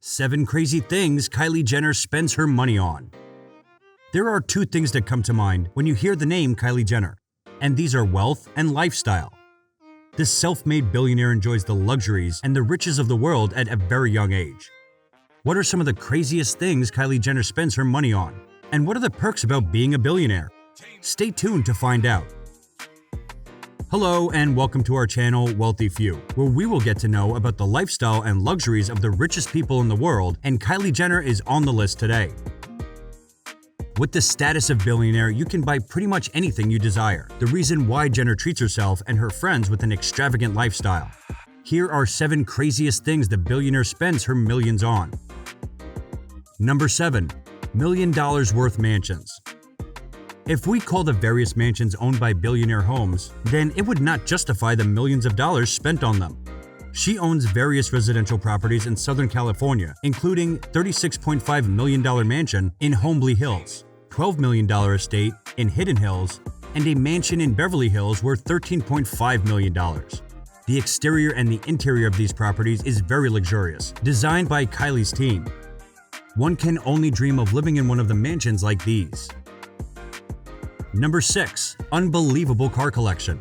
7 crazy things Kylie Jenner spends her money on. There are 2 things that come to mind when you hear the name Kylie Jenner, and these are wealth and lifestyle. This self-made billionaire enjoys the luxuries and the riches of the world at a very young age. What are some of the craziest things Kylie Jenner spends her money on? And what are the perks about being a billionaire? Stay tuned to find out. Hello and welcome to our channel, Wealthy Few, where we will get to know about the lifestyle and luxuries of the richest people in the world, and Kylie Jenner is on the list today. With the status of billionaire, you can buy pretty much anything you desire. The reason why Jenner treats herself and her friends with an extravagant lifestyle. Here are 7 craziest things the billionaire spends her millions on. Number 7. $1 million worth mansions. If we call the various mansions owned by billionaire homes, then it would not justify the millions of dollars spent on them. She owns various residential properties in Southern California, including $36.5 million mansion in Holmby Hills, $12 million estate in Hidden Hills, and a mansion in Beverly Hills worth $13.5 million. The exterior and the interior of these properties is very luxurious, designed by Kylie's team. One can only dream of living in one of the mansions like these. Number 6. Unbelievable car collection.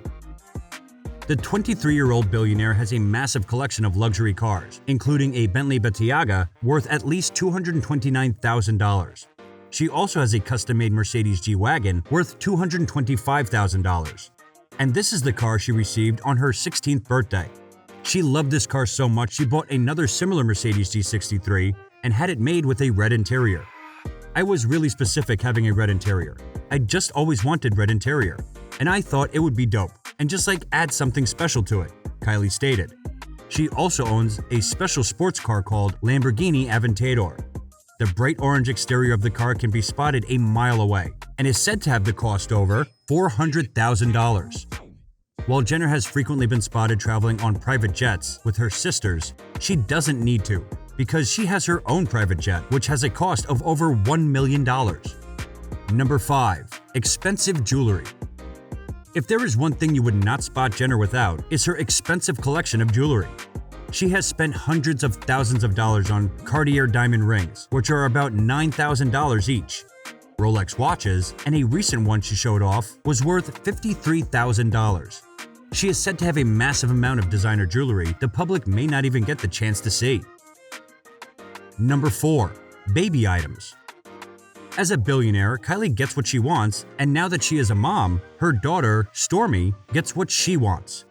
The 23-year-old billionaire has a massive collection of luxury cars, including a Bentley Bentayga worth at least $229,000. She also has a custom-made Mercedes G-Wagon worth $225,000. And this is the car she received on her 16th birthday. She loved this car so much she bought another similar Mercedes G63 and had it made with a red interior. I was really specific having a red interior. I just always wanted red interior, and I thought it would be dope and just add something special to it, Kylie stated. She also owns a special sports car called Lamborghini Aventador. The bright orange exterior of the car can be spotted a mile away and is said to have the cost over $400,000. While Jenner has frequently been spotted traveling on private jets with her sisters, she doesn't need to because she has her own private jet, which has a cost of over $1 million. Number 5. Expensive jewelry. If there is one thing you would not spot Jenner without, it's her expensive collection of jewelry. She has spent hundreds of thousands of dollars on Cartier diamond rings, which are about $9,000 each. Rolex watches, and a recent one she showed off, was worth $53,000. She is said to have a massive amount of designer jewelry the public may not even get the chance to see. Number 4. Baby items. As a billionaire, Kylie gets what she wants, and now that she is a mom, her daughter, Stormy, gets what she wants.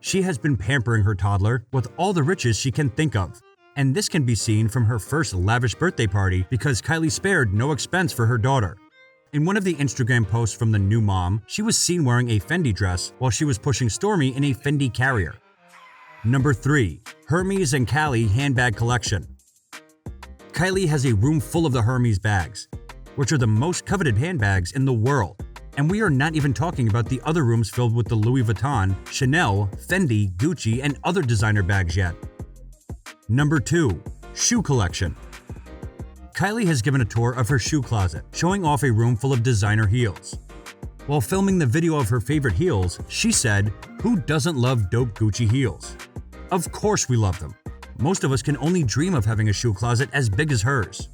She has been pampering her toddler with all the riches she can think of, and this can be seen from her first lavish birthday party because Kylie spared no expense for her daughter. In one of the Instagram posts from the new mom, she was seen wearing a Fendi dress while she was pushing Stormy in a Fendi carrier. Number 3. Hermes and Kylie handbag collection. Kylie has a room full of the Hermes bags, which are the most coveted handbags in the world. And we are not even talking about the other rooms filled with the Louis Vuitton, Chanel, Fendi, Gucci, and other designer bags yet. Number 2. Shoe collection. Kylie has given a tour of her shoe closet, showing off a room full of designer heels. While filming the video of her favorite heels, she said, "Who doesn't love dope Gucci heels? Of course we love them. Most of us can only dream of having a shoe closet as big as hers."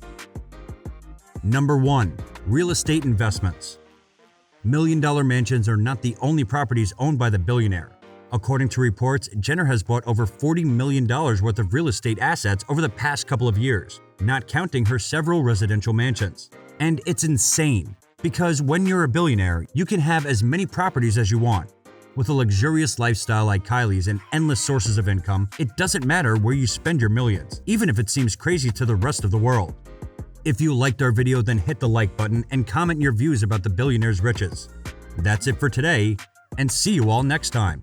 Number 1. Real estate investments. $1 million mansions are not the only properties owned by the billionaire. According to reports, Jenner has bought over $40 million worth of real estate assets over the past couple of years, not counting her several residential mansions. And it's insane, because when you're a billionaire, you can have as many properties as you want. With a luxurious lifestyle like Kylie's and endless sources of income, it doesn't matter where you spend your millions, even if it seems crazy to the rest of the world. If you liked our video, then hit the like button and comment your views about the billionaire's riches. That's it for today, and see you all next time.